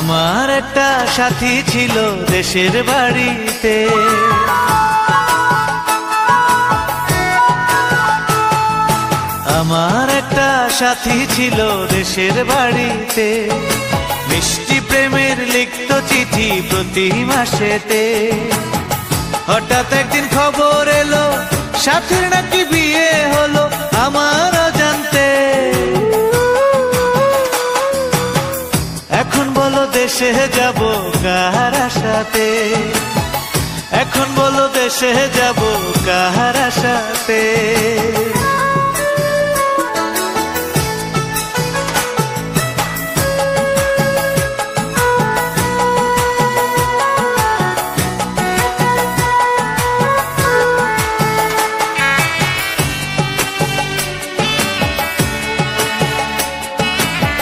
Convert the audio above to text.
আমার একটা সাথী ছিল দেশের বাড়িতে, আমার একটা সাথী ছিল দেশের বাড়িতে, মিষ্টি প্রেমের লিখত চিঠি প্রতি মাসেতে। হঠাৎ একদিন খবর এলো সাথীর নাকি বিয়ে হলো আমার অজান্তে। এখন বলো দেশে যাব কার আশাতে, এখন বলো দেশে যাব কার আশাতে।